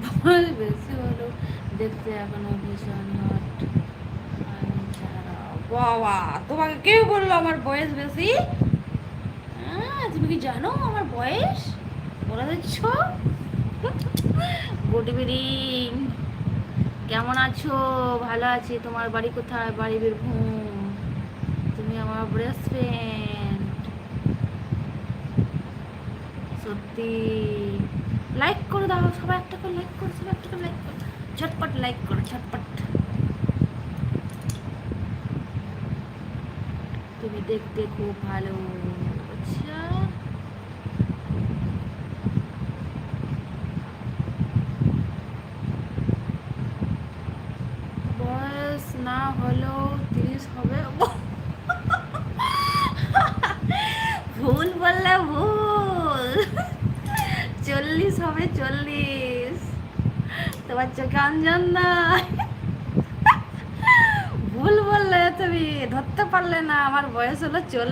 বয়স বেশি হলো, দেখতে এখনো ভীষণ হট। বাবা, তোমাকে কে বললো আমার বয়স বেশি? হ্যাঁ, তুমি কি জানো আমার বয়স? বলে দিচ্ছ। গুড ইভিনিং, কেমন আছো? ভালো আছি। তোমার বাড়ি কোথায়? বাড়ি বীরভূম। তুমি আমার বেস্ট ফ্রেন্ড, সত্যি। লাইক করে দাও সবাই, একটা করে লাইক করো, সবাই একটা করে লাইক করো, ঝটপট লাইক করো, ঝটপট। তুমি দেখতে খুব ভালো। আচ্ছা, বয়স না হলেও 30 হবে। ভুল বললে ভুল, 40 হবে, 40। তোমার চোখে অঞ্জন না। ভুল বললে, তুমি ধরতে পারলে না। আমার বয়স হলো 40।